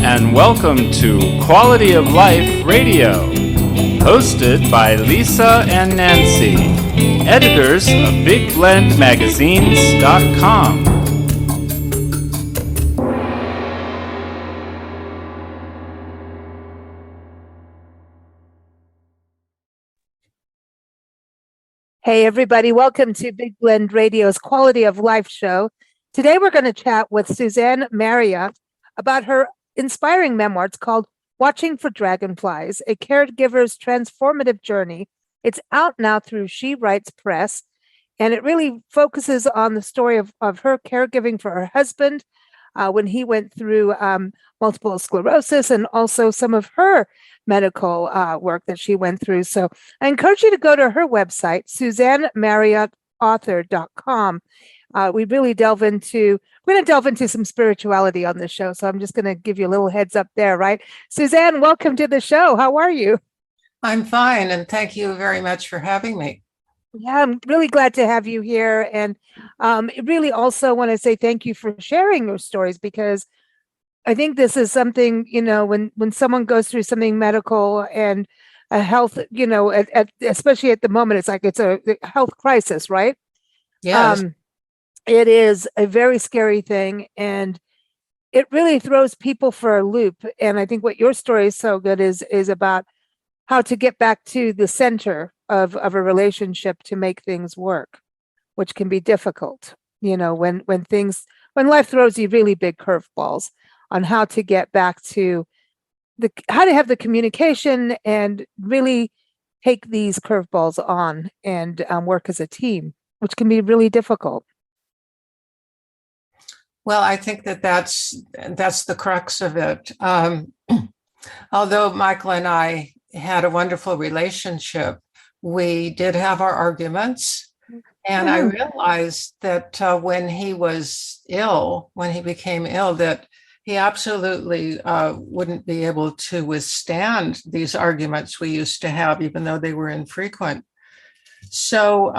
and welcome to Quality of Life Radio, hosted by Lisa and Nancy, editors of BigBlendMagazines.com. Hey everybody, welcome to Big Blend Radio's Quality of Life show. Today we're going to chat with Suzanne Marriott about her inspiring memoir. It's called Watching for Dragonflies, a caregiver's transformative journey. It's out now through She Writes Press, and it really focuses on the story of her caregiving for her husband when he went through multiple sclerosis, and also some of her medical work that she went through. So I encourage you to go to her website, SuzanneMarriottAuthor.com. We're going to delve into some spirituality on this show. So I'm just going to give you a little heads up there, right? Suzanne, welcome to the show. How are you? I'm fine, and thank you very much for having me. Yeah, I'm really glad to have you here. And really also want to say thank you for sharing your stories, because I think this is something, when someone goes through something medical and a health, especially at the moment, it's a health crisis, right? Yes. It is a very scary thing, and it really throws people for a loop. And I think what your story is so good is about how to get back to the center of a relationship to make things work, which can be difficult, when life throws you really big curveballs on how to get back to how to have the communication and really take these curveballs on and work as a team, which can be really difficult. Well, I think that's the crux of it. Although Michael and I had a wonderful relationship, we did have our arguments. And I realized that when he became ill, that he absolutely wouldn't be able to withstand these arguments we used to have, even though they were infrequent. So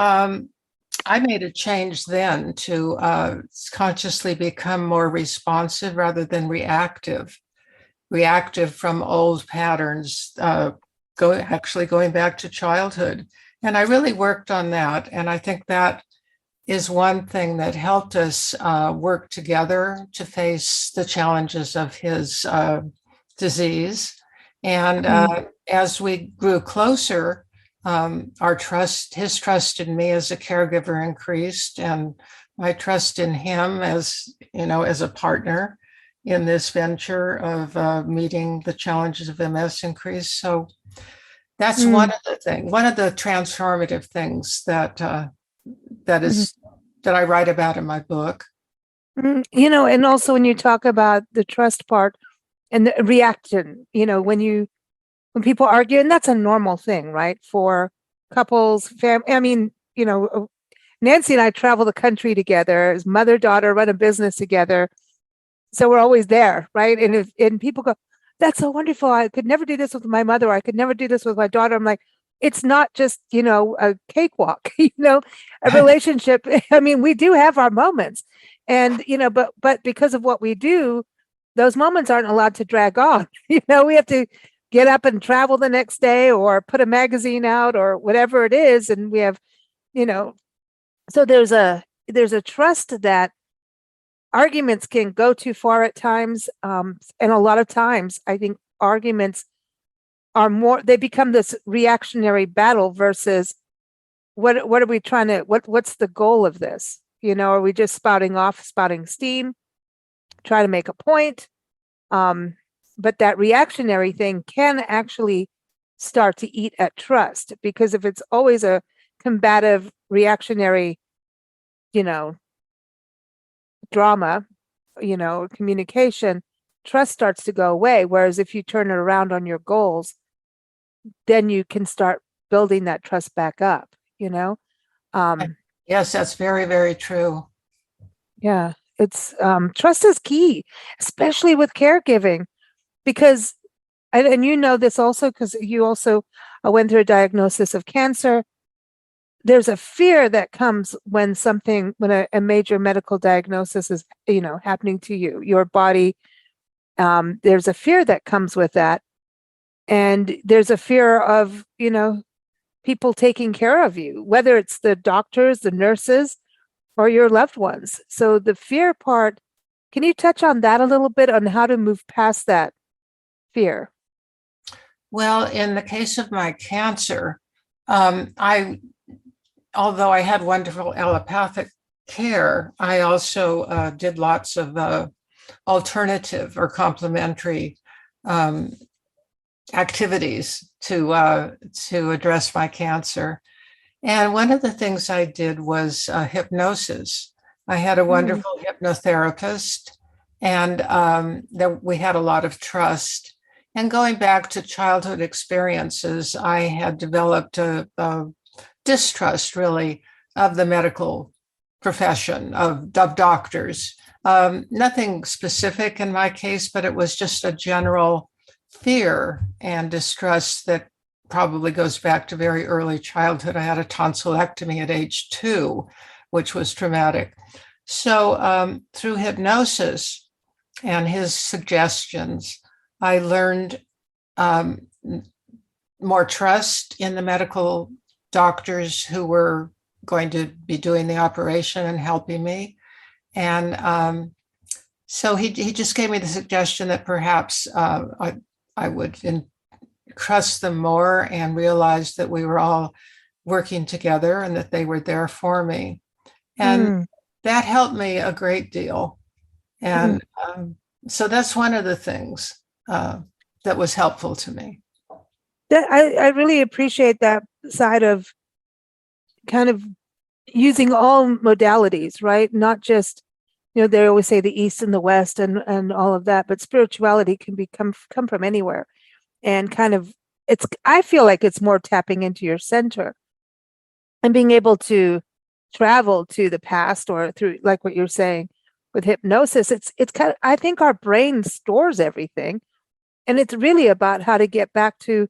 I made a change then to consciously become more responsive rather than reactive from old patterns, going back to childhood. And I really worked on that. And I think that is one thing that helped us work together to face the challenges of his disease. And as we grew closer, his trust in me as a caregiver increased, and my trust in him as a partner in this venture of meeting the challenges of MS increased. So that's one of the transformative things that I write about in my book. And also when you talk about the trust part and the reaction, when people argue, and that's a normal thing, right? For couples, Nancy and I travel the country together as mother, daughter, run a business together. So we're always there, right? And people go, that's so wonderful. I could never do this with my mother. Or I could never do this with my daughter. I'm like, it's not just, a cakewalk, a relationship. We do have our moments, and, but because of what we do, those moments aren't allowed to drag on. We have to get up and travel the next day or put a magazine out or whatever it is. And we have, so there's a trust that arguments can go too far at times. And a lot of times I think arguments they become this reactionary battle versus what are we trying to, what's the goal of this? Are we just spouting steam, trying to make a point? But that reactionary thing can actually start to eat at trust, because if it's always a combative, reactionary, drama, communication, trust starts to go away. Whereas if you turn it around on your goals, then you can start building that trust back up, Yes, that's very, very true. Yeah, it's trust is key, especially with caregiving, because, and this also because you also went through a diagnosis of cancer. There's a fear that comes when a major medical diagnosis is, happening to you. Your body there's a fear that comes with that. And there's a fear of, people taking care of you, whether it's the doctors, the nurses, or your loved ones. So the fear part, can you touch on that a little bit on how to move past that fear? Well, in the case of my cancer, although I had wonderful allopathic care, I also did lots of alternative or complementary activities to address my cancer. And one of the things I did was hypnosis. I had a wonderful hypnotherapist, and that we had a lot of trust. And going back to childhood experiences, I had developed a distrust, really, of the medical profession, of doctors. Nothing specific in my case, but it was just a general fear and distrust that probably goes back to very early childhood. I had a tonsillectomy at age 2, which was traumatic. So through hypnosis and his suggestions, I learned more trust in the medical doctors who were going to be doing the operation and helping me. And so he just gave me the suggestion that perhaps I would trust them more and realize that we were all working together and that they were there for me. And that helped me a great deal. And so that's one of the things that was helpful to me. I really appreciate that side of kind of using all modalities, right? Not just, they always say the East and the West and all of that, but spirituality can come from anywhere. And kind of, I feel like it's more tapping into your center and being able to travel to the past or through, like what you're saying with hypnosis. It's kind of, I think our brain stores everything, and it's really about how to get back to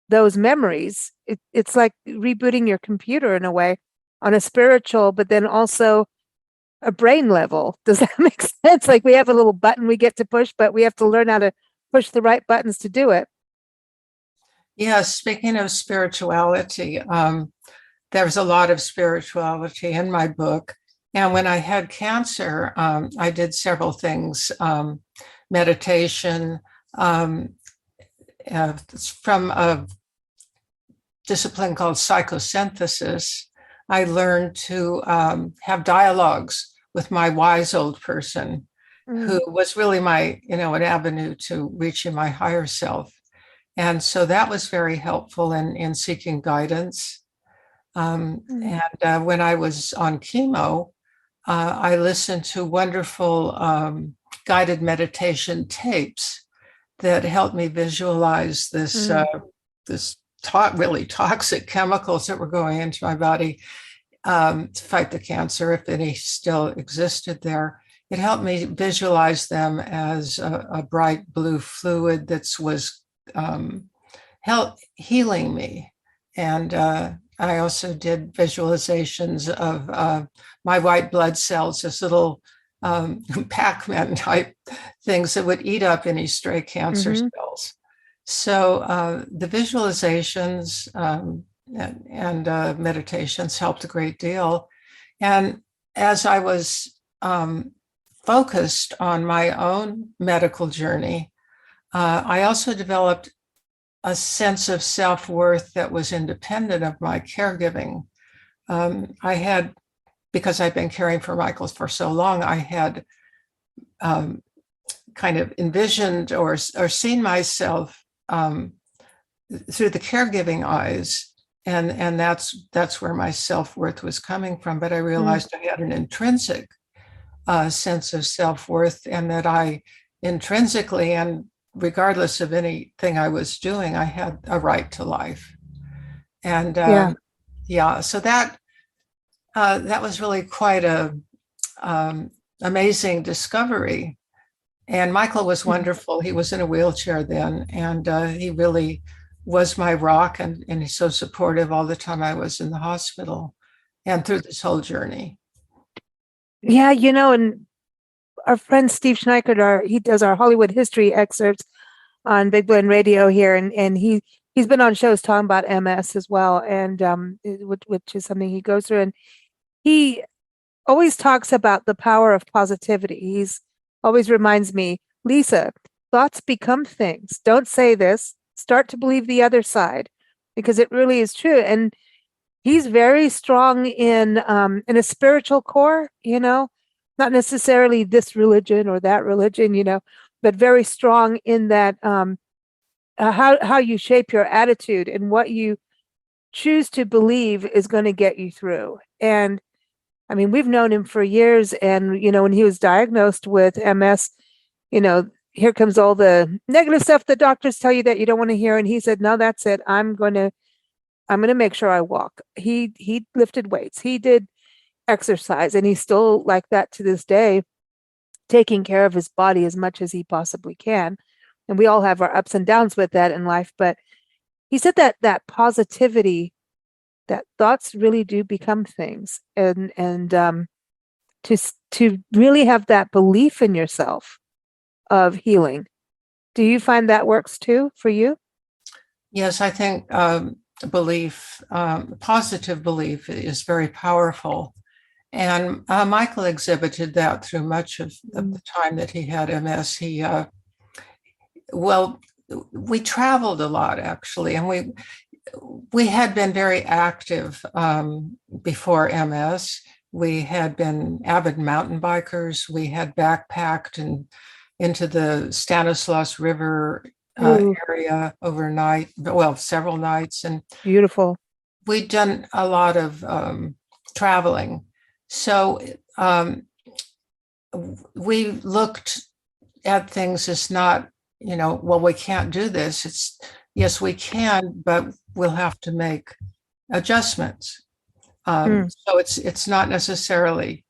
those memories. It's like rebooting your computer in a way on a spiritual, but then also a brain level. Does that make sense? Like we have a little button we get to push, but we have to learn how to push the right buttons to do it. Yeah, speaking of spirituality, there's a lot of spirituality in my book. And when I had cancer, I did several things, meditation, from a discipline called psychosynthesis. I learned to have dialogues with my wise old person, who was really my, an avenue to reaching my higher self. And so that was very helpful in seeking guidance. And when I was on chemo, I listened to wonderful guided meditation tapes that helped me visualize this really toxic chemicals that were going into my body to fight the cancer, if any still existed there. It helped me visualize them as a bright blue fluid that was healing me. And I also did visualizations of my white blood cells as little Pac-Man type things that would eat up any stray cancer cells. So the visualizations and meditations helped a great deal. And as I was focused on my own medical journey, I also developed a sense of self-worth that was independent of my caregiving. I had, because I'd been caring for Michael for so long, I had kind of envisioned or seen myself through the caregiving eyes, and that's where my self-worth was coming from. But I realized I had an intrinsic sense of self-worth, and that I intrinsically, and regardless of anything I was doing, I had a right to life. And so that was really quite a amazing discovery. And Michael was wonderful. He was in a wheelchair then, and he really was my rock, and he's so supportive all the time I was in the hospital and through this whole journey. Yeah, and our friend Steve Schneikert, he does our Hollywood history excerpts on Big Blend Radio here, and he's been on shows talking about MS as well, and which is something he goes through, and he always talks about the power of positivity. He's always reminds me, Lisa, thoughts become things. Don't say this. Start to believe the other side, because it really is true. And he's very strong in a spiritual core, not necessarily this religion or that religion, but very strong in that how you shape your attitude and what you choose to believe is going to get you through. And I mean, we've known him for years, and when he was diagnosed with MS, here comes all the negative stuff the doctors tell you that you don't want to hear, and he said, no, that's it. I'm going to make sure I walk. He lifted weights, he did exercise, and he's still like that to this day, taking care of his body as much as he possibly can. And we all have our ups and downs with that in life, but he said that positivity, that thoughts really do become things, and to really have that belief in yourself of healing. Do you find that works too for you? Yes, I think positive belief is very powerful. And Michael exhibited that through much of the time that he had MS. We traveled a lot, actually, and we had been very active before MS. We had been avid mountain bikers. We had backpacked and into the Stanislaus River area overnight, several nights. And beautiful. We'd done a lot of traveling. So we looked at things as not, we can't do this. It's, yes, we can, but we'll have to make adjustments. So it's not necessarily,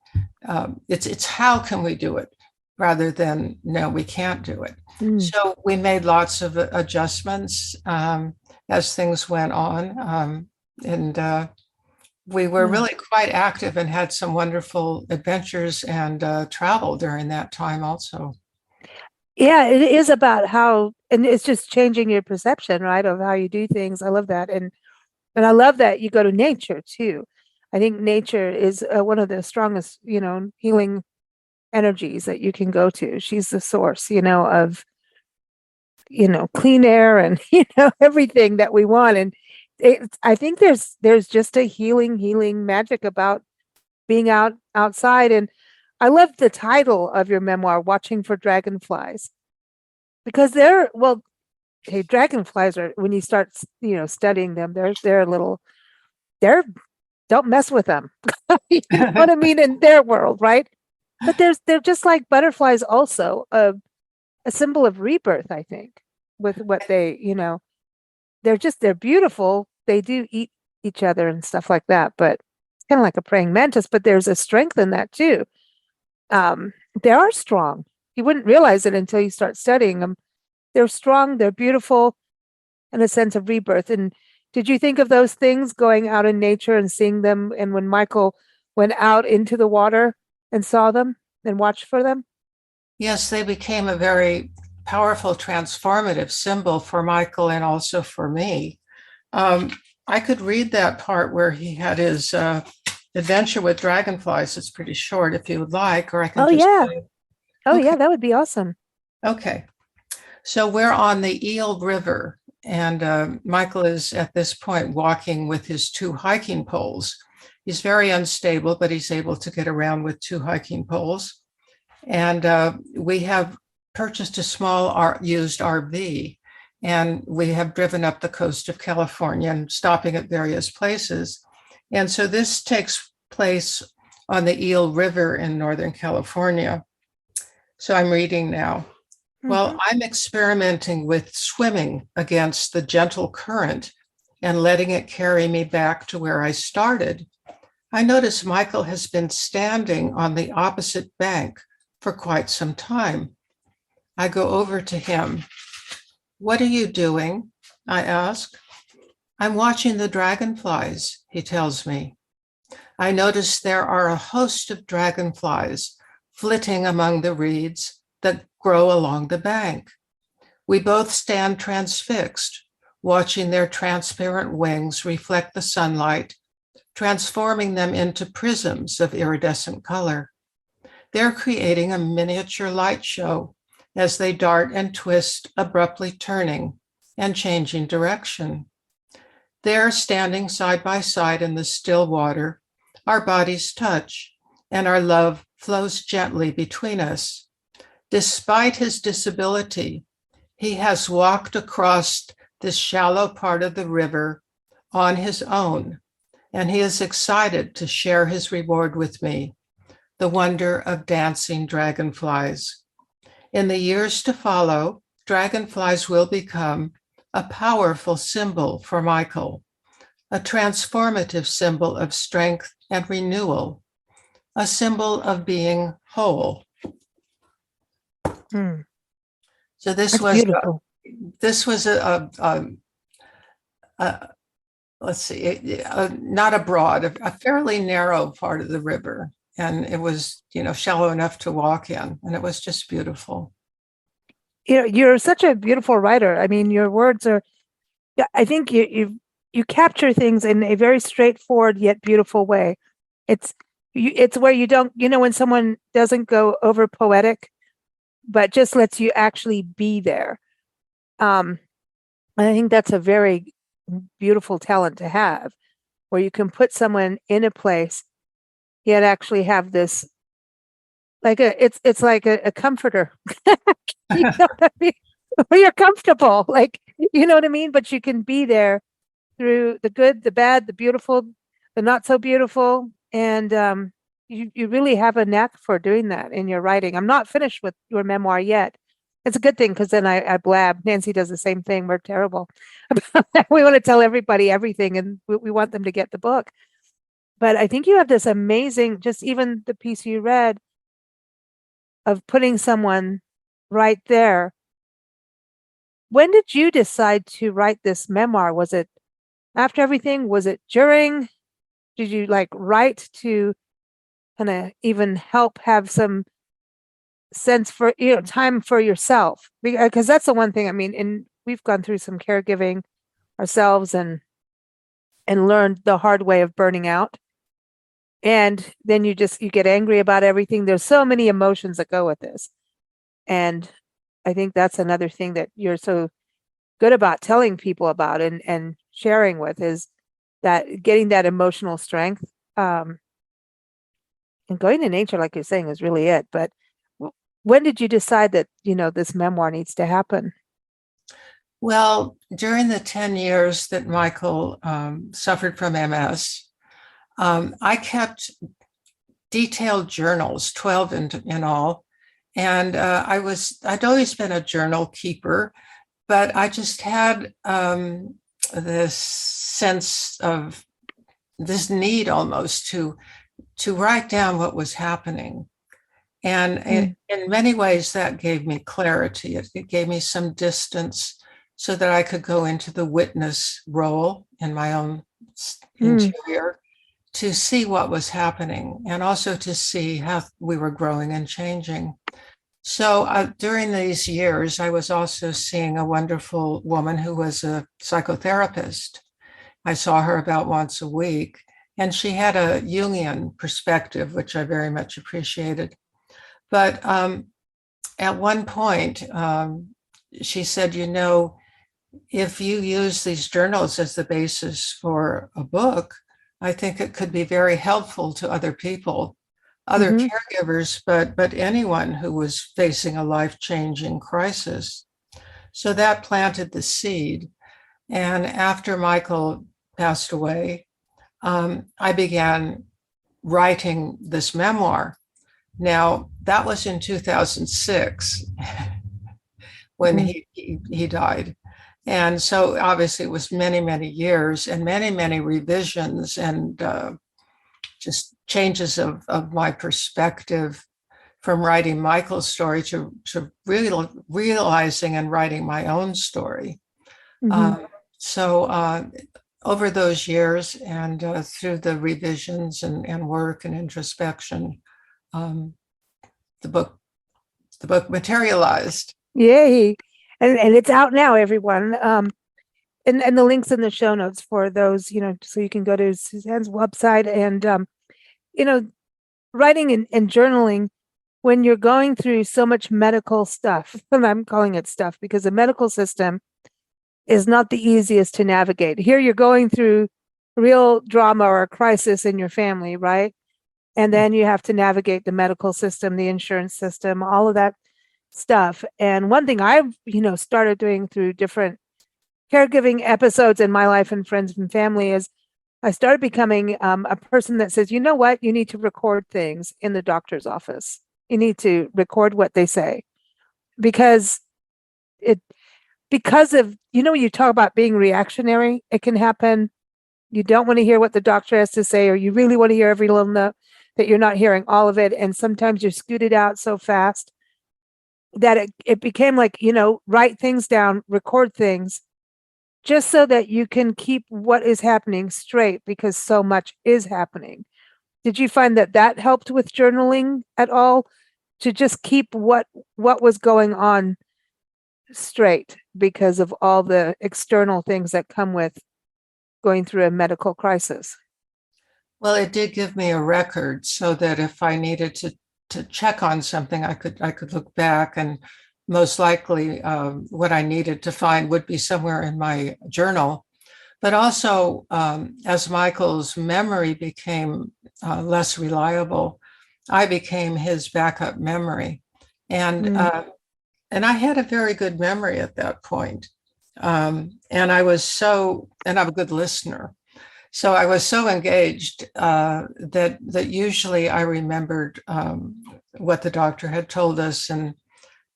it's how can we do it rather than, no, we can't do it. So we made lots of adjustments as things went on. And we were really quite active and had some wonderful adventures and travel during that time also. Yeah, it is about how, and it's just changing your perception, right, of how you do things. I love that. And I love that you go to nature too. I think nature is one of the strongest, healing energies that you can go to. She's the source, of, clean air and, everything that we want. And I think there's just a healing magic about being outside. And I love the title of your memoir, Watching for Dragonflies, because dragonflies are, when you start, studying them, don't mess with them. You know what I mean? In their world, right? But they're just like butterflies, also a symbol of rebirth, I think, with what they, they're beautiful. They do eat each other and stuff like that, but it's kind of like a praying mantis, but there's a strength in that too. They are strong. You wouldn't realize it until you start studying them. They're strong, they're beautiful, and a sense of rebirth. And did you think of those things going out in nature and seeing them? And when Michael went out into the water and saw them and watched for them? Yes, they became a very powerful, transformative symbol for Michael and also for me. I could read that part where he had his adventure with dragonflies. It's pretty short if you would like, or I can yeah, that would be awesome. Okay. So we're on the Eel River, and Michael is at this point walking with his 2 hiking poles. He's very unstable, but he's able to get around with 2 hiking poles. And we have purchased a small used RV, and we have driven up the coast of California and stopping at various places. And so this takes place on the Eel River in Northern California. So I'm reading now. Well, I'm experimenting with swimming against the gentle current and letting it carry me back to where I started. I notice Michael has been standing on the opposite bank for quite some time. I go over to him. What are you doing? I ask. I'm watching the dragonflies, he tells me. I notice there are a host of dragonflies flitting among the reeds that grow along the bank. We both stand transfixed, watching their transparent wings reflect the sunlight, transforming them into prisms of iridescent color. They're creating a miniature light show as they dart and twist, abruptly turning and changing direction. There, standing side by side in the still water, our bodies touch and our love flows gently between us. Despite his disability, he has walked across this shallow part of the river on his own, and he is excited to share his reward with me, the wonder of dancing dragonflies. In the years to follow, dragonflies will become a powerful symbol for Michael, a transformative symbol of strength and renewal, a symbol of being whole. Hmm. So this That's was beautiful. let's see, not a broad, a fairly narrow part of the river, and it was shallow enough to walk in, and it was just beautiful. You're such a beautiful writer. I mean, your words are. Yeah, I think you capture things in a very straightforward yet beautiful way. It's where you don't, when someone doesn't go over poetic, but just lets you actually be there. I think that's a very beautiful talent to have, where you can put someone in a place, yet actually have this, it's like a comforter. You know what I mean? Where you're comfortable, you know what I mean? But you can be there through the good, the bad, the beautiful, the not so beautiful. And you really have a knack for doing that in your writing. I'm not finished with your memoir yet. It's a good thing because then I blab. Nancy does the same thing. We're terrible. We want to tell everybody everything and we want them to get the book. But I think you have this amazing, just even the piece you read of putting someone right there. When did you decide to write this memoir? Was it after everything? Was it during? Did you write to kind of even help have some sense for, time for yourself? Because that's the one thing, I mean, and we've gone through some caregiving ourselves and learned the hard way of burning out. And then you get angry about everything. There's so many emotions that go with this. And I think that's another thing that you're so good about telling people about and sharing with, is that getting that emotional strength, and going to nature, like you're saying, is really it. But when did you decide that, this memoir needs to happen? Well, during the 10 years that Michael suffered from MS, I kept detailed journals, 12 in all. And I'd always been a journal keeper, but I just had this sense of this need almost to write down what was happening. And in many ways, that gave me clarity. It gave me some distance so that I could go into the witness role in my own interior to see what was happening and also to see how we were growing and changing. So during these years, I was also seeing a wonderful woman who was a psychotherapist. I saw her about once a week, and she had a Jungian perspective, which I very much appreciated. But at one point, she said, if you use these journals as the basis for a book, I think it could be very helpful to other people, other caregivers, but anyone who was facing a life-changing crisis. So that planted the seed. And after Michael passed away, I began writing this memoir. Now, that was in 2006 when he died. And so obviously it was many, many years and many, many revisions and just changes of my perspective from writing Michael's story to really realizing and writing my own story. So over those years and through the revisions and work and introspection, the book materialized. Yay. And it's out now, everyone. And the links in the show notes for those, so you can go to Suzanne's website and, writing and journaling when you're going through so much medical stuff, and I'm calling it stuff because the medical system is not the easiest to navigate. Here you're going through real drama or a crisis in your family, right? And then you have to navigate the medical system, the insurance system, all of that stuff. And one thing I've, started doing through different caregiving episodes in my life and friends and family is I started becoming a person that says, you know what, you need to record things in the doctor's office. You need to record what they say because of, when you talk about being reactionary, it can happen. You don't want to hear what the doctor has to say, or you really want to hear every little note that you're not hearing all of it. And sometimes you're scooted out so fast that it became like, write things down, record things, just so that you can keep what is happening straight because so much is happening. Did you find that helped with journaling at all to just keep what was going on straight because of all the external things that come with going through a medical crisis? Well, it did give me a record so that if I needed to check on something, I could look back, and most likely what I needed to find would be somewhere in my journal. But also, as Michael's memory became less reliable, I became his backup memory. And I had a very good memory at that point. And I'm a good listener. So I was so engaged that usually I remembered what the doctor had told us, and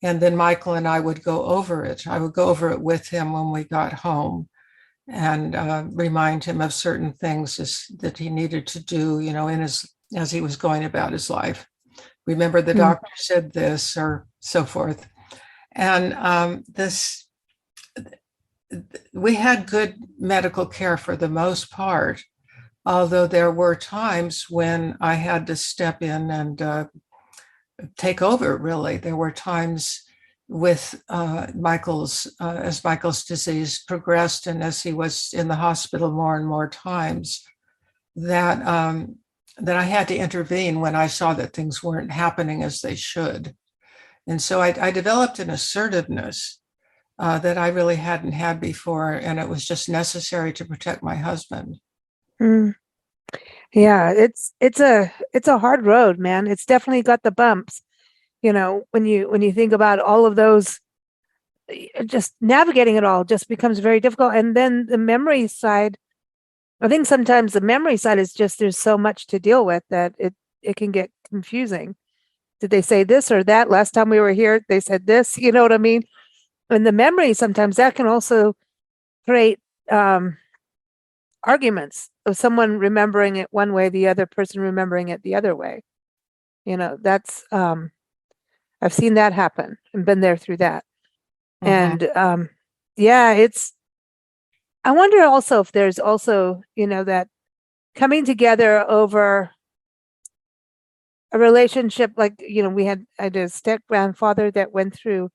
then Michael and I would go over it. I would go over it with him when we got home and remind him of certain things that he needed to do, as he was going about his life. Remember, the doctor said this, or so forth. And we had good medical care for the most part, although there were times when I had to step in and take over, really. There were times with as Michael's disease progressed and as he was in the hospital more and more times, that I had to intervene when I saw that things weren't happening as they should. And so I developed an assertiveness that I really hadn't had before, and it was just necessary to protect my husband. Yeah, it's a hard road, man. It's definitely got the bumps. When you think about all of those, just navigating it all just becomes very difficult. And then the memory side, I think sometimes the memory side is just there's so much to deal with that it can get confusing. Did they say this or that? Last time we were here, they said this, you know what I mean? And the memory, sometimes that can also create arguments of someone remembering it one way, the other person remembering it the other way. That's, I've seen that happen and been there through that. And I wonder also if there's also, that coming together over a relationship, like, I had a step grandfather that went through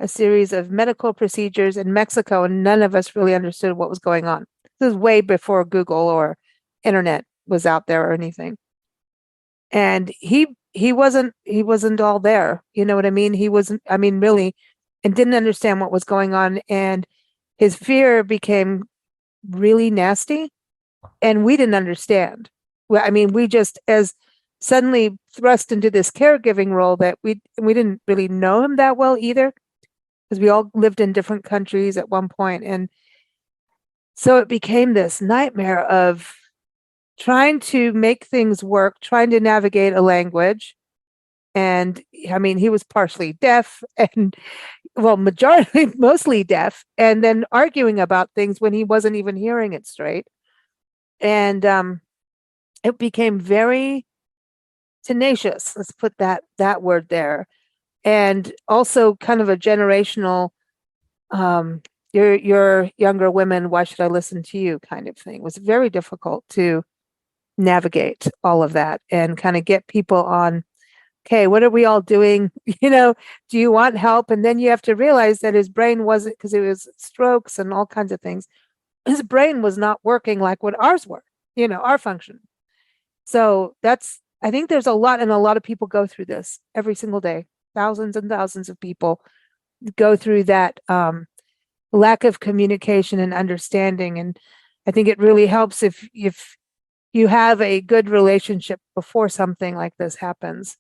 a series of medical procedures in Mexico, and none of us really understood what was going on. This is way before Google or internet was out there or anything. And he wasn't all there. You know what I mean? He wasn't, really, and didn't understand what was going on. And his fear became really nasty, and we didn't understand. Well, we just as suddenly thrust into this caregiving role that we didn't really know him that well either, because we all lived in different countries at one point. And so it became this nightmare of trying to make things work, trying to navigate a language. And he was partially deaf and, well, mostly deaf, and then arguing about things when he wasn't even hearing it straight. And it became very tenacious. Let's put that word there. And also kind of a generational, you're younger women, why should I listen to you kind of thing. It was very difficult to navigate all of that and kind of get people on okay, what are we all doing? Do you want help? And then you have to realize that his brain wasn't, because it was strokes and all kinds of things. His brain was not working like what ours were, our function. So I think there's a lot, and a lot of people go through this every single day. Thousands and thousands of people go through that lack of communication and understanding. And I think it really helps if you have a good relationship before something like this happens.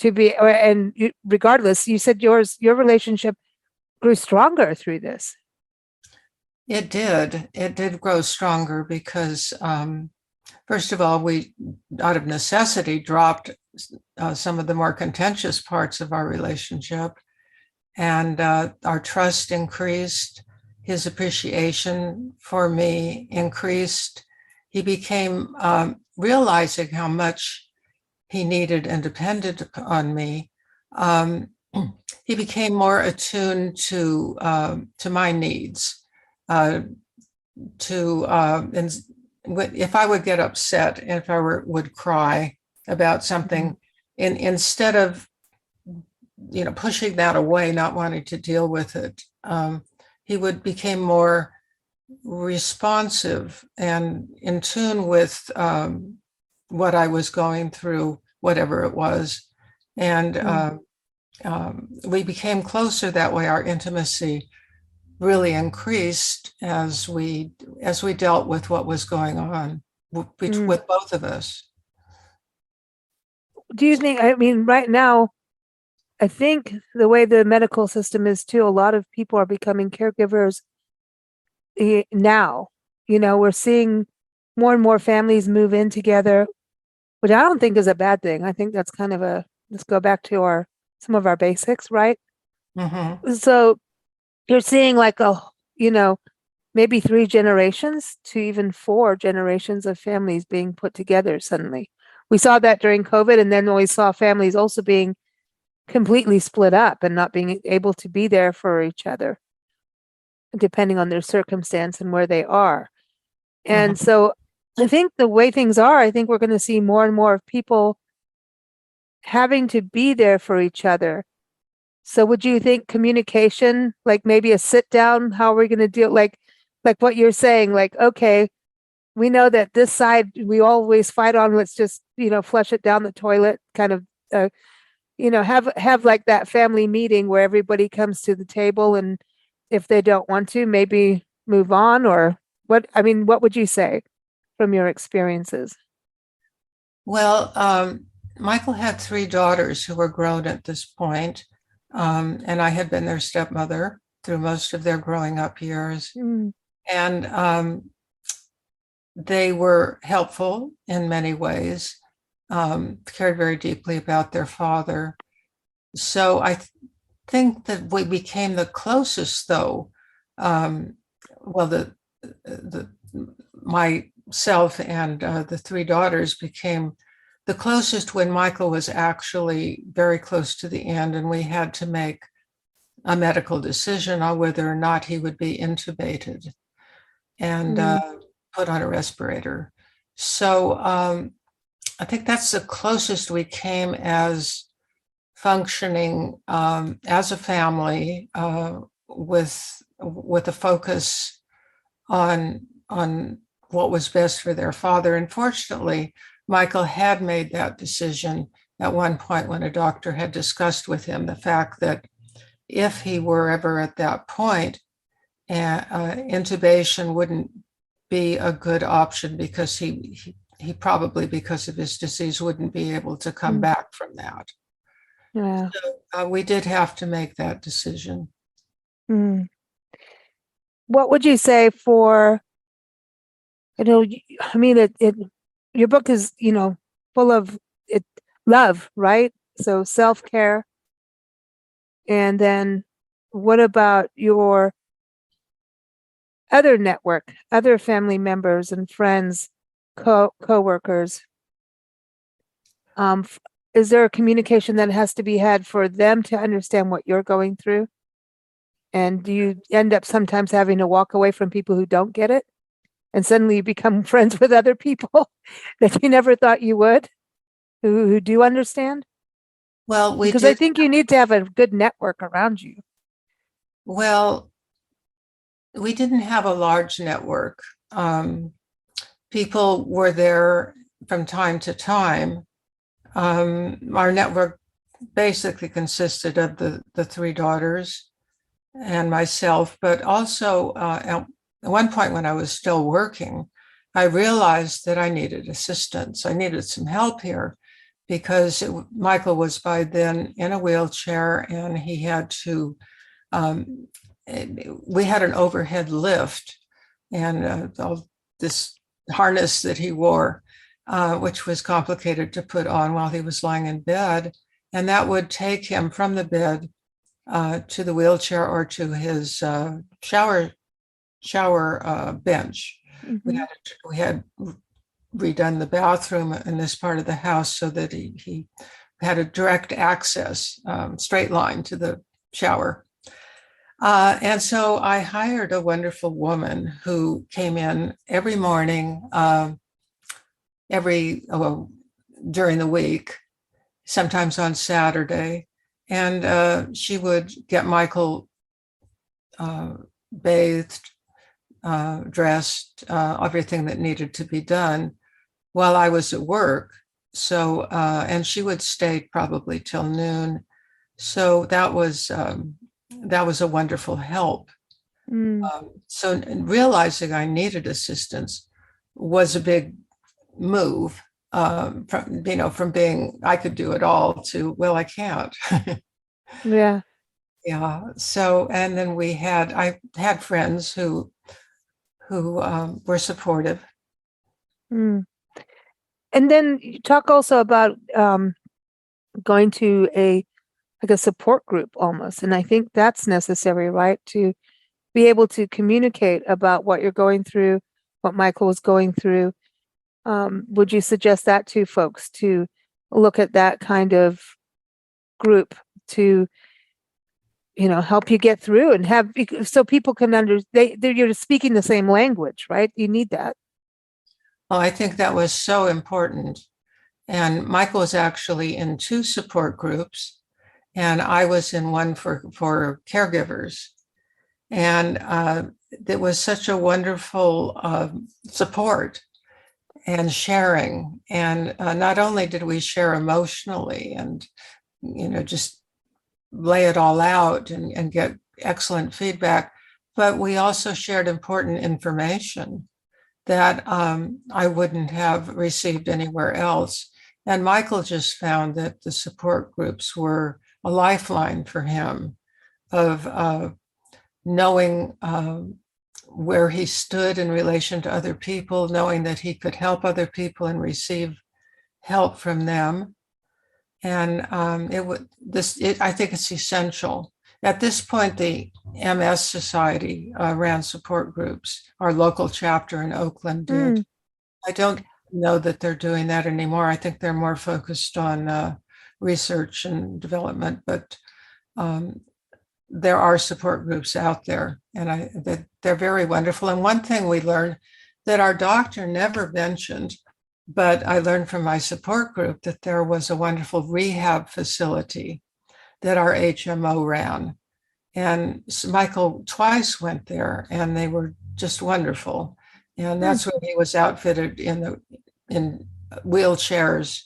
Regardless, you said your relationship grew stronger through this. It did grow stronger because, first of all, we, out of necessity, dropped some of the more contentious parts of our relationship, and our trust increased. His appreciation for me increased. He became realizing how much he needed and depended on me. He became more attuned to my needs. If I would get upset, if I would cry about something, instead of pushing that away, not wanting to deal with it, he became more responsive and in tune with what I was going through, whatever it was, and we became closer that way. Our intimacy really increased as we dealt with what was going on with both of us. Do you think, right now, I think the way the medical system is too, a lot of people are becoming caregivers now. We're seeing more and more families move in together, which I don't think is a bad thing. I think that's kind of let's go back to some of our basics, right? Mm-hmm. So you're seeing like maybe 3 generations to even 4 generations of families being put together suddenly. We saw that during COVID, and then we saw families also being completely split up and not being able to be there for each other, depending on their circumstance and where they are. And so I think the way things are, I think we're going to see more and more of people having to be there for each other. So would you think communication, like maybe a sit down, how are we going to deal, like what you're saying, like, okay, we know that this side we always fight on, let's just, flush it down the toilet, kind of, have like that family meeting where everybody comes to the table, and if they don't want to, maybe move on, or what would you say from your experiences? Well, Michael had 3 daughters who were grown at this point, and I had been their stepmother through most of their growing up years. And they were helpful in many ways, cared very deeply about their father. So I think that we became the closest, though. Myself and the 3 daughters became the closest when Michael was actually very close to the end, and we had to make a medical decision on whether or not he would be intubated and put on a respirator. So I think that's the closest we came as functioning as a family, with a focus on what was best for their father. And fortunately, Michael had made that decision at one point when a doctor had discussed with him the fact that if he were ever at that point, intubation wouldn't be a good option, because he probably, because of his disease, wouldn't be able to come back from that. Yeah. So we did have to make that decision. What would you say for, your book is, full of love, right? So self-care. And then what about your other network, other family members and friends, co-workers? Is there a communication that has to be had for them to understand what you're going through? And do you end up sometimes having to walk away from people who don't get it? And suddenly you become friends with other people that you never thought you would, who do understand? Well, we Because I did. think you need to have a good network around you. Well, we didn't have a large network. People were there from time to time. Our network basically consisted of the three daughters and myself, but also at one point when I was still working, I realized that I needed assistance. I needed some help here because Michael was by then in a wheelchair and he had to, we had an overhead lift and this harness that he wore, which was complicated to put on while he was lying in bed. And that would take him from the bed to the wheelchair or to his shower bench. Mhm. We had redone the bathroom in this part of the house so that he had a direct access, straight line to the shower. And so I hired a wonderful woman who came in every morning, during the week, sometimes on Saturday, and she would get Michael bathed, dressed, everything that needed to be done while I was at work. So, and she would stay probably till noon. So that was a wonderful help. Mm. So realizing I needed assistance was a big move, from being I could do it all to, well, I can't. Yeah. Yeah. So, and then I had friends who were supportive. Mm. And then you talk also about going to a support group almost. And I think that's necessary, right? To be able to communicate about what you're going through, what Michael was going through. Would you suggest that to folks to look at that kind of group to, help you get through and so people can you're speaking the same language, right? You need that. Well, I think that was so important. And Michael was actually in two support groups, and I was in one for caregivers. And it was such a wonderful support and sharing. And not only did we share emotionally and, just lay it all out and get excellent feedback, but we also shared important information that I wouldn't have received anywhere else. And Michael just found that the support groups were a lifeline for him of knowing where he stood in relation to other people, knowing that he could help other people and receive help from them. And I think it's essential. At this point, the MS Society ran support groups. Our local chapter in Oakland did. Mm. I don't know that they're doing that anymore. I think they're more focused on research and development, but there are support groups out there, and they're very wonderful. And one thing we learned that our doctor never mentioned, but I learned from my support group that there was a wonderful rehab facility that our HMO ran. And Michael twice went there, and they were just wonderful. And that's when he was outfitted in wheelchairs,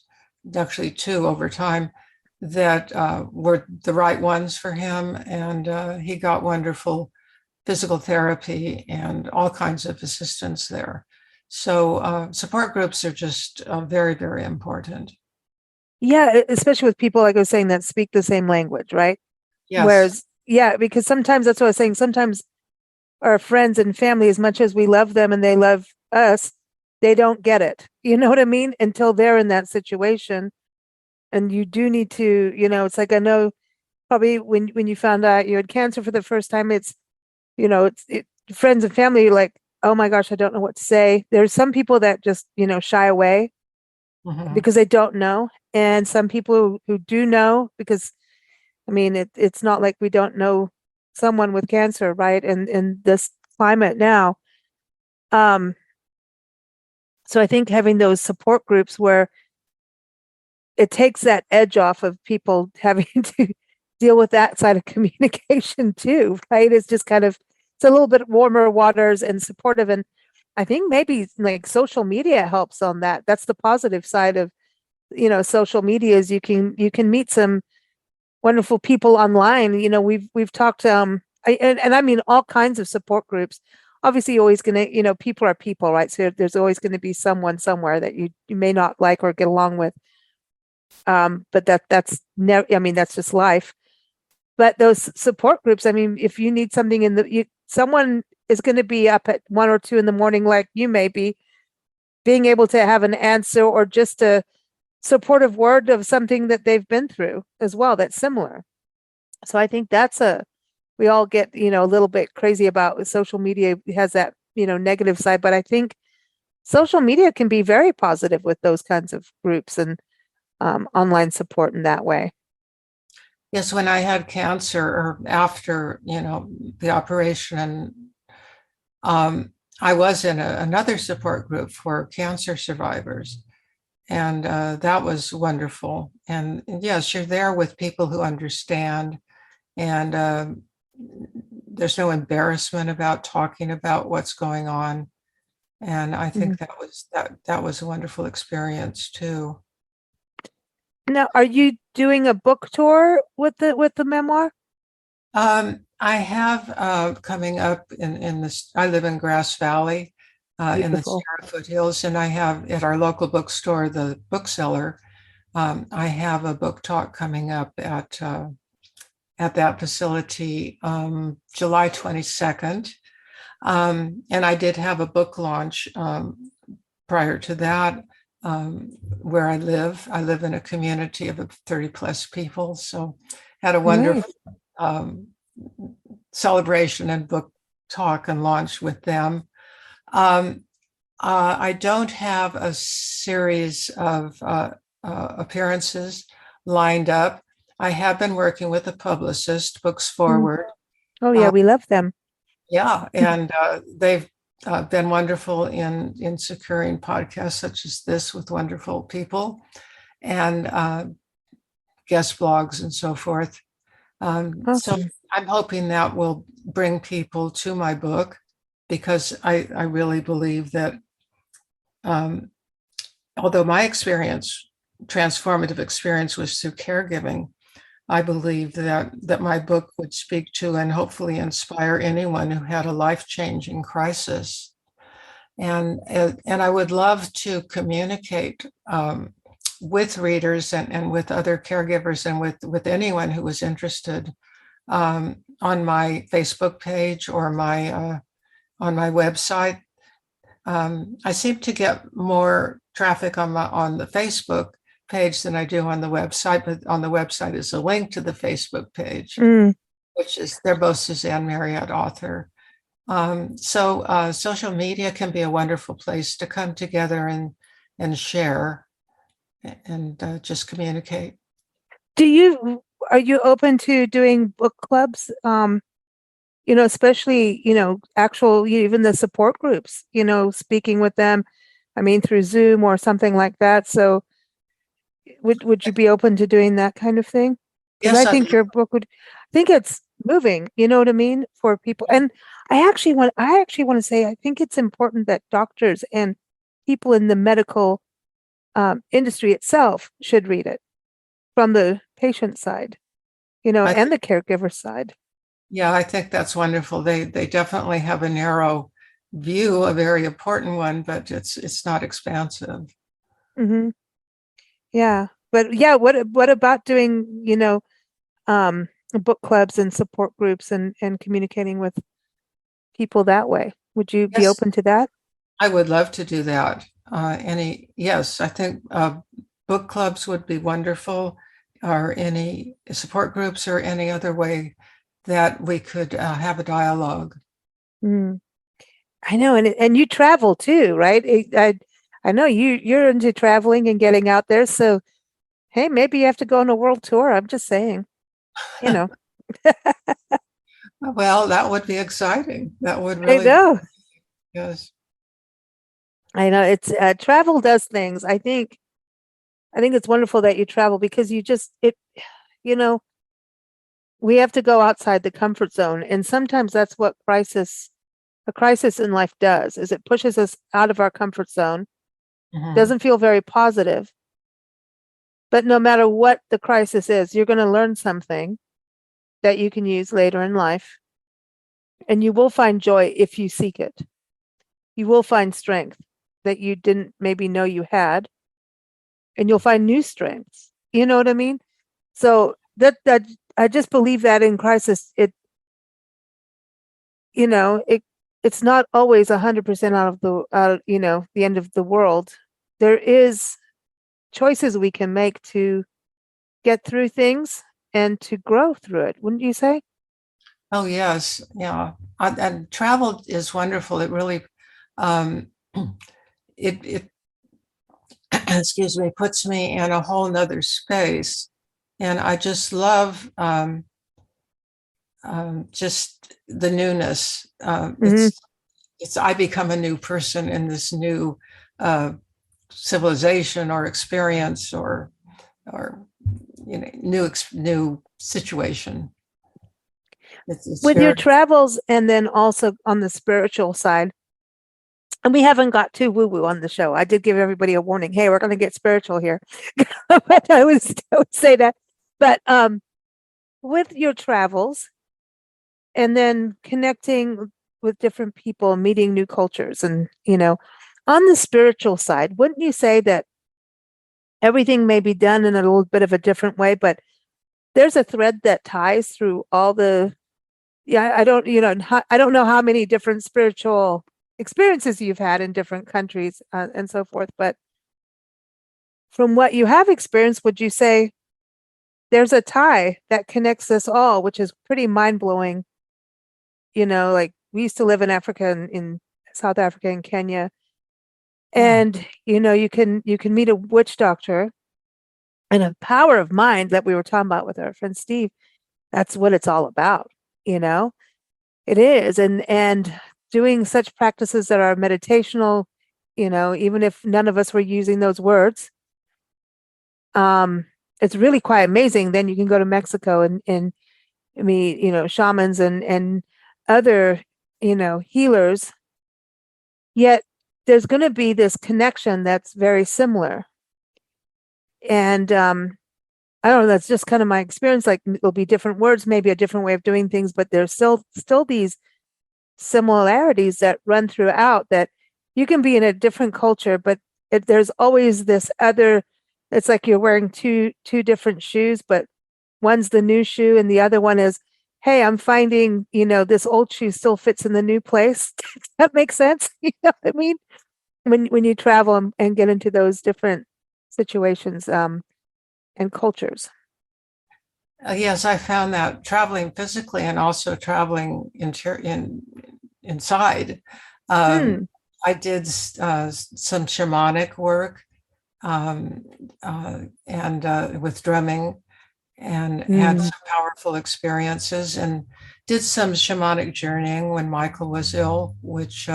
actually two over time, that were the right ones for him. And he got wonderful physical therapy and all kinds of assistance there. So support groups are just very, very important. Yeah, especially with people, like I was saying, that speak the same language, right? Yes. Whereas, yeah, because sometimes that's what I was saying. Sometimes our friends and family, as much as we love them and they love us, they don't get it. You know what I mean? Until they're in that situation. And you do need to, it's like, I know probably when you found out you had cancer for the first time, it's, friends and family, you're like, oh my gosh, I don't know what to say. There's some people that just, shy away Mhm. because they don't know. And some people who do know, because I mean, it's not like we don't know someone with cancer, right? And in this climate now. So I think having those support groups where it takes that edge off of people having to deal with that side of communication too, right? It's just kind of, it's a little bit warmer waters and supportive. And I think maybe like social media helps on that. That's the positive side of, social media is you can meet some wonderful people online. We've talked, and I mean all kinds of support groups. Obviously, you're always gonna, people are people, right? So there's always going to be someone somewhere that you may not like or get along with. But that's never, I mean, that's just life. But those support groups, I mean, if you need something someone is going to be up at 1 or 2 in the morning, like you may be, being able to have an answer or just a supportive word of something that they've been through as well, that's similar. So I think we all get, a little bit crazy about social media. It has that, negative side, but I think social media can be very positive with those kinds of groups and online support in that way. Yes, when I had cancer or after, the operation, I was in another support group for cancer survivors. And that was wonderful. And yes, you're there with people who understand, and there's no embarrassment about talking about what's going on. And I think that was a wonderful experience too. Now, are you doing a book tour with the memoir? I have coming up in this. I live in Grass Valley, in the Beautiful. Sierra foothills, and I have at our local bookstore, the bookseller. I have a book talk coming up at that facility, July 22nd, and I did have a book launch prior to that. Where I live in a community of 30 plus people, so had a wonderful celebration and book talk and launch with them. I don't have a series of appearances lined up. I have been working with a publicist, Books Forward. Oh yeah, we love them. Yeah, and they've been wonderful in securing podcasts such as this with wonderful people and guest blogs and so forth. Awesome. So I'm hoping that will bring people to my book, because I really believe that although my transformative experience was through caregiving, I believe that my book would speak to and hopefully inspire anyone who had a life-changing crisis. And I would love to communicate with readers and with other caregivers and with anyone who was interested on my Facebook page or on my website. I seem to get more traffic on the Facebook page than I do on the website, but on the website is a link to the Facebook page, which is, they're both Suzanne Marriott author. So social media can be a wonderful place to come together and share and just communicate. Are you open to doing book clubs? Especially, actual, even the support groups, speaking with them, I mean, through Zoom or something like that. So would you be open to doing that kind of thing? Because Yes, I think your book I think it's moving, you know what I mean, for people. And I actually want to say, I think it's important that doctors and people in the medical industry itself should read it from the patient side, and the caregiver side. Yeah, I think that's wonderful. They definitely have a narrow view, a very important one, but it's not expansive. Mm-hmm. Yeah, but yeah, what about doing, book clubs and support groups and communicating with people that way? Would you be Yes, open to that? I would love to do that. Yes, I think book clubs would be wonderful, or any support groups or any other way that we could have a dialogue. Mm. I know, and you travel too, right? I know you're into traveling and getting out there. So hey, maybe you have to go on a world tour. I'm just saying, you know. Well, that would be exciting. That would I really, know. yes. I know. It's travel does things. I think I think it's wonderful that you travel because you know, we have to go outside the comfort zone. And sometimes that's what a crisis in life does, is it pushes us out of our comfort zone. Mhm. Doesn't feel very positive. But no matter what the crisis is, you're going to learn something that you can use later in life. And you will find joy if you seek it. You will find strength that you didn't maybe know you had, and you'll find new strengths. You know what I mean? So that I just believe that in crisis, it's not always 100% out of the end of the world. There is choices we can make to get through things and to grow through it, wouldn't you say? Oh, yes. Yeah. And travel is wonderful. It really, um, it excuse me, puts me in a whole nother space. And I just love just the newness. Hmm. I become a new person in this new uh, civilization or experience or new situation. It's With your very. travels and then also on the spiritual side, and we haven't got too woo woo on the show. I did give everybody a warning. Hey, we're going to get spiritual here. But I would say that. But with your travels and then connecting with different people, meeting new cultures, and on the spiritual side, wouldn't you say that everything may be done in a little bit of a different way, but there's a thread that ties through all the, yeah, I don't know how many different spiritual experiences you've had in different countries, and so forth, but from what you have experienced, would you say there's a tie that connects us all, which is pretty mind blowing? Like we used to live in Africa, in South Africa and Kenya, Yeah. and you can meet a witch doctor, and a power of mind that we were talking about with our friend Steve. That's what it's all about. You know, it is, and doing such practices that are meditational. Even if none of us were using those words, um, it's really quite amazing. Then you can go to Mexico and meet shamans and other healers. Yet there's going to be this connection that's very similar, and I don't know. That's just kind of my experience. Like it'll be different words, maybe a different way of doing things, but there's still these similarities that run throughout. That you can be in a different culture, but there's always this other. It's like you're wearing two different shoes, but one's the new shoe, and the other one is, hey, I'm finding this old shoe still fits in the new place. Does that make sense? You know what I mean? When you travel and get into those different situations, and cultures. Yes, I found that traveling physically and also traveling inside. Hmm. I did some shamanic work um, and with drumming and had Mm. some powerful experiences and did some shamanic journeying when Michael was ill, which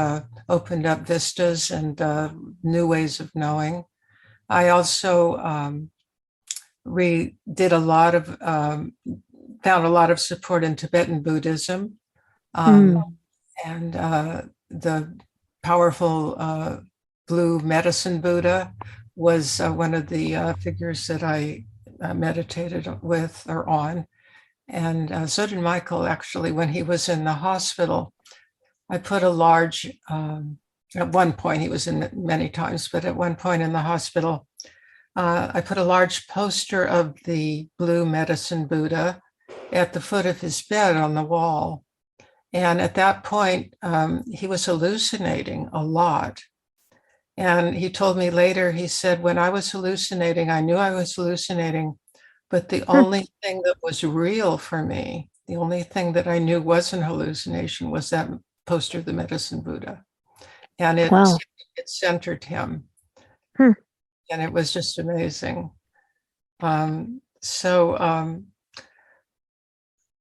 opened up vistas and new ways of knowing. I also did a lot of found a lot of support in Tibetan Buddhism, um, Mm. and the powerful blue medicine Buddha was one of the figures that I meditated with or on. And so did Michael, actually, when he was in the hospital. I put a large, at one point, he was in it many times, but at one point in the hospital, I put a large poster of the blue medicine Buddha at the foot of his bed on the wall. And at that point, he was hallucinating a lot. And he told me later, he said, when I was hallucinating, I knew I was hallucinating, but the Hmm. only thing that was real for me, the only thing that I knew wasn't hallucination was that poster of the medicine Buddha. And Wow. it centered him. Hmm. And it was just amazing. So Huh.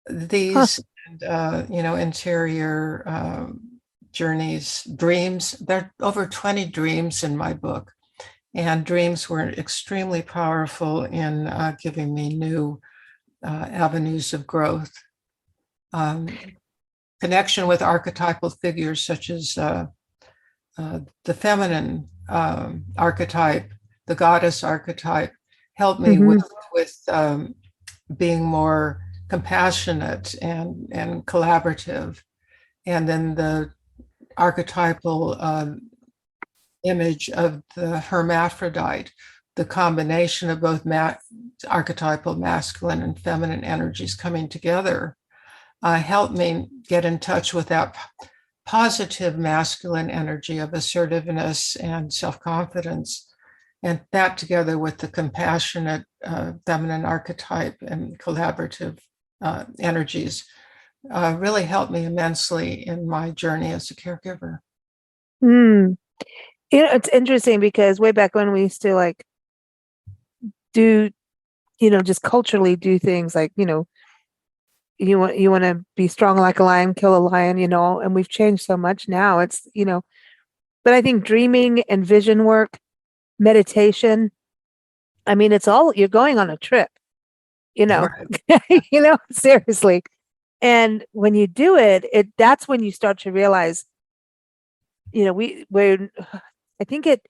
these, interior journeys, dreams, there are over 20 dreams in my book. And dreams were extremely powerful in giving me new avenues of growth. Connection with archetypal figures such as the feminine archetype, the goddess archetype, helped me with being more compassionate and collaborative. And then the archetypal image of the hermaphrodite, the combination of both archetypal masculine and feminine energies coming together, helped me get in touch with that positive masculine energy of assertiveness and self-confidence. And that together with the compassionate feminine archetype and collaborative energies really helped me immensely in my journey as a caregiver. It's interesting because way back when we used to like do, just culturally do things like, you want to be strong like a lion, kill a lion, and we've changed so much now. It's, but I think dreaming and vision work, meditation, I mean, it's all, you're going on a trip, Right. seriously. And when you do it, that's when you start to realize, I think it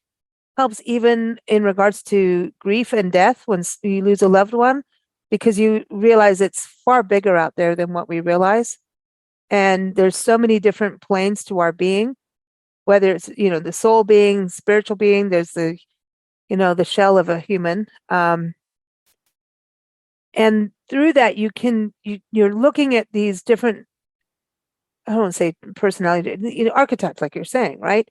helps even in regards to grief and death when you lose a loved one, because you realize it's far bigger out there than what we realize. And there's so many different planes to our being, whether it's, the soul being, spiritual being, there's the, the shell of a human. And through that, you're looking at these different, I don't want to say personality, archetypes, like you're saying, right?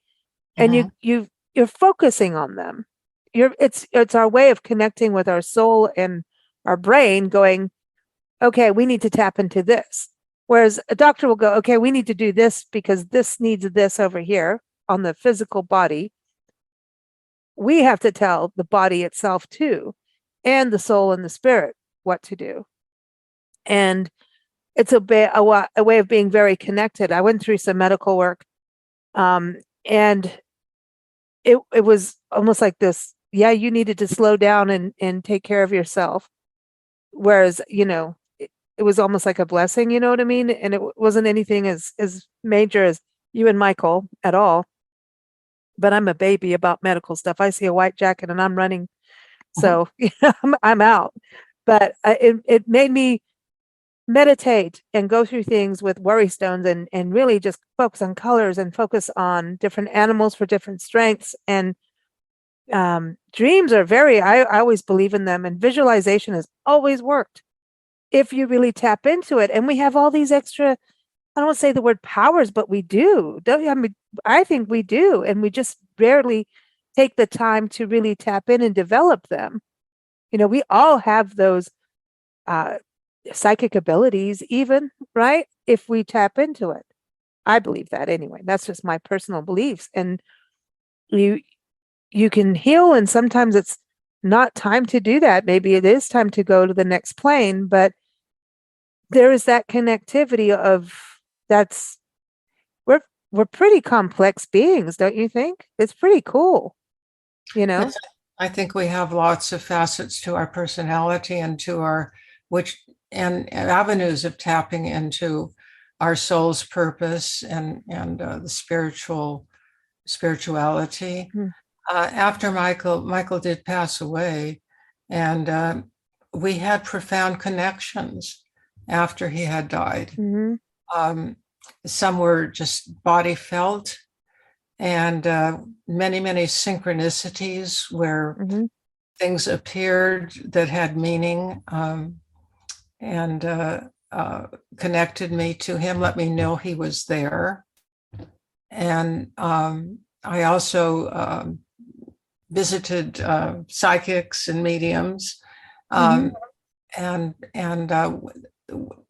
And you're focusing on them. It's our way of connecting with our soul and our brain going, okay, we need to tap into this. Whereas a doctor will go, okay, we need to do this because this needs this over here on the physical body. We have to tell the body itself too, and the soul and the spirit what to do. And it's a way of being very connected. I went through some medical work, and it was almost like this, you needed to slow down and take care of yourself. Whereas, it was almost like a blessing, you know what I mean? And it wasn't anything as major as you and Michael at all. But I'm a baby about medical stuff. I see a white jacket and I'm running. So I'm out. But it made me meditate and go through things with worry stones and really just focus on colors and focus on different animals for different strengths. And dreams are I always believe in them, and visualization has always worked if you really tap into it. And we have all these extra, I don't want to say the word powers, but we do. I mean, I think we do. And we just rarely take the time to really tap in and develop them. We all have those psychic abilities even, right? If we tap into it. I believe that anyway. That's just my personal beliefs. And you can heal, and sometimes it's not time to do that. Maybe it is time to go to the next plane, but there is that connectivity of we're pretty complex beings, don't you think? It's pretty cool, I think we have lots of facets to our personality and to our and avenues of tapping into our soul's purpose and the spirituality. After Michael did pass away, and we had profound connections after he had died. Some were just body felt, and many synchronicities where things appeared that had meaning and connected me to him, let me know he was there. And I also visited psychics and mediums, and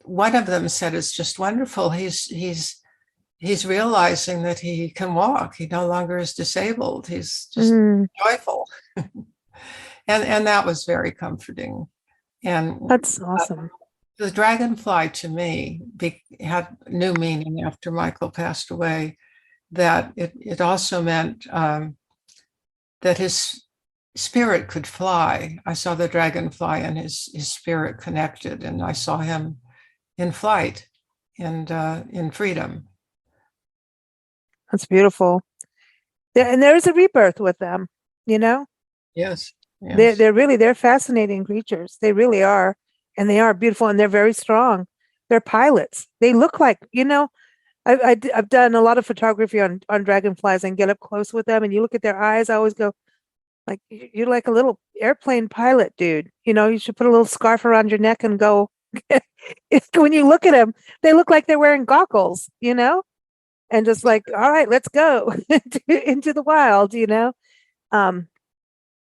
one of them said, "It's just wonderful. He's realizing that he can walk. He no longer is disabled. He's just joyful," and that was very comforting. And that's awesome. The dragonfly to me had new meaning after Michael passed away. That it also meant that his spirit could fly. I saw the dragonfly and his spirit connected, and I saw him in flight and in freedom. That's beautiful. And there's a rebirth with them, you know? Yes, They're yes. they're fascinating creatures. They really are. And they are beautiful and they're very strong. They're pilots. They look like, I've done a lot of photography on dragonflies and get up close with them and you look at their eyes, I always go, like, you're like a little airplane pilot, dude. You should put a little scarf around your neck and go. When you look at them, they look like they're wearing goggles, and just like, all right, let's go into the wild, Um,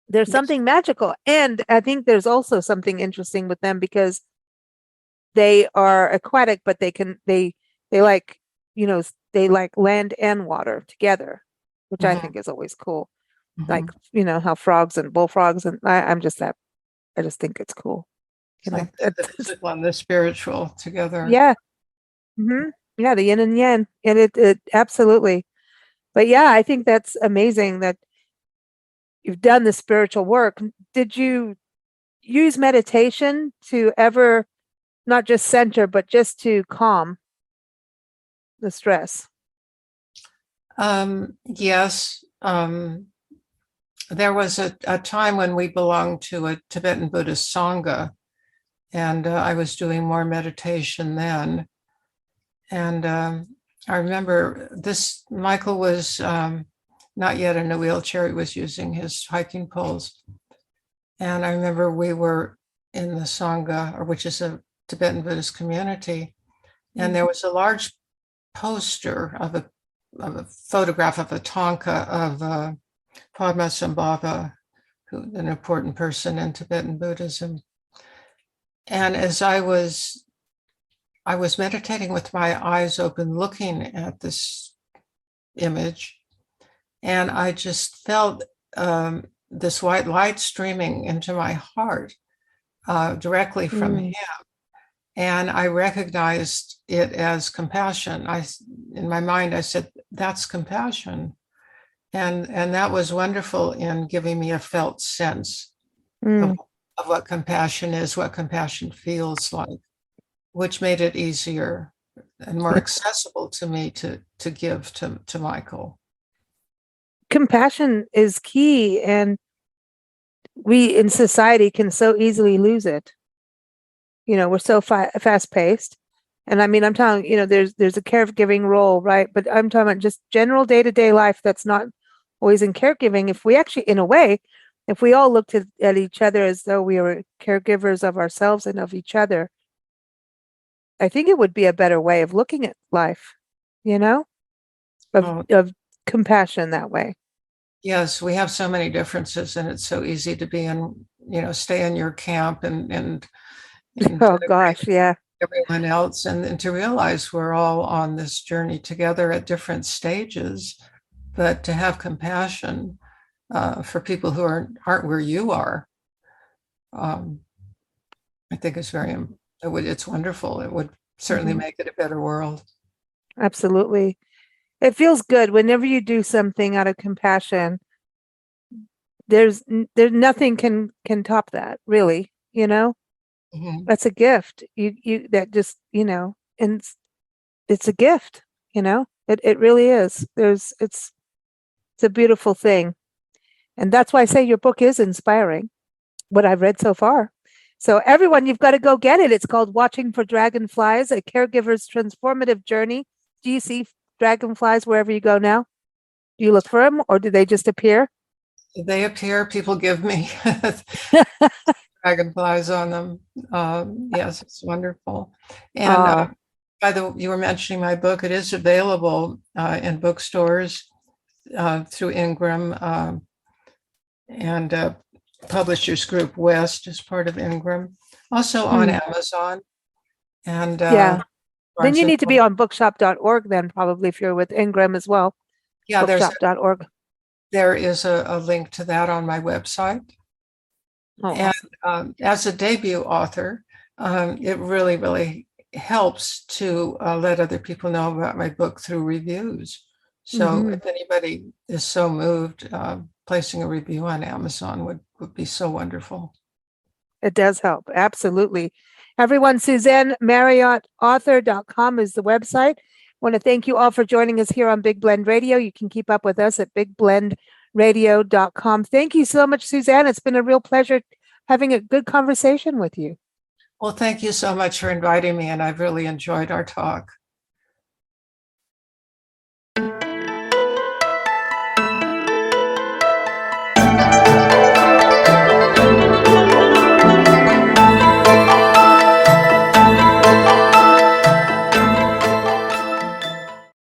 there's something magical. And I think there's also something interesting with them because they are aquatic, but they like, they like land and water together, which I think is always cool. Like, how frogs and bullfrogs and I just think it's cool. It's like the physical and the spiritual together. Yeah. Yeah, the yin and yang. And it absolutely. But yeah, I think that's amazing that you've done the spiritual work. Did you use meditation to ever not just center, but just to calm the stress? Yes. There was a time when we belonged to a Tibetan Buddhist Sangha, and I was doing more meditation then. And I remember Michael was not yet in a wheelchair. He was using his hiking poles. And I remember we were in the Sangha, which is a Tibetan Buddhist community, and there was a large poster of a photograph of a tanka of Padmasambhava, an important person in Tibetan Buddhism. And as I was meditating with my eyes open, looking at this image, and I just felt this white light streaming into my heart directly from him. And I recognized it as compassion. In my mind, I said, that's compassion. And that was wonderful in giving me a felt sense of what compassion is, what compassion feels like, which made it easier and more accessible to me to give to Michael. Compassion is key, and we in society can so easily lose it. We're so fast paced. And I mean, I'm telling there's a caregiving role, right? But I'm talking about just general day-to-day life that's not always in caregiving. If we actually, in a way, if we all looked at each other as though we were caregivers of ourselves and of each other, I think it would be a better way of looking at life, of compassion that way. Yes, we have so many differences, and it's so easy to be stay in your camp and oh gosh, yeah. Everyone else, and to realize we're all on this journey together at different stages, but to have compassion for people who aren't where you are, I think it's it's wonderful. It would certainly make it a better world. Absolutely. It feels good whenever you do something out of compassion. There's nothing can top that, really, That's a gift. You that just, and it's a gift, It really is. It's a beautiful thing. And that's why I say your book is inspiring, what I've read so far. So everyone, you've got to go get it. It's called Watching for Dragonflies, A Caregiver's Transformative Journey. Do you see dragonflies wherever you go now? Do you look for them, or do they just appear? They appear. People give me dragonflies on them. Yes, it's wonderful. And you were mentioning my book. It is available in bookstores through Ingram and Publishers Group West is part of Ingram. Also on Amazon. And then you need to be on bookshop.org then, probably, if you're with Ingram as well. Yeah, bookshop.org. There is a link to that on my website. And as a debut author, it really, really helps to let other people know about my book through reviews. So Mhm. if anybody is so moved, placing a review on Amazon would be so wonderful. It does help. Absolutely. Everyone, Suzanne Marriott author.com is the website. I want to thank you all for joining us here on Big Blend Radio. You can keep up with us at bigblendradio.com. Thank you so much, Suzanne. It's been a real pleasure having a good conversation with you. Well, thank you so much for inviting me, and I've really enjoyed our talk.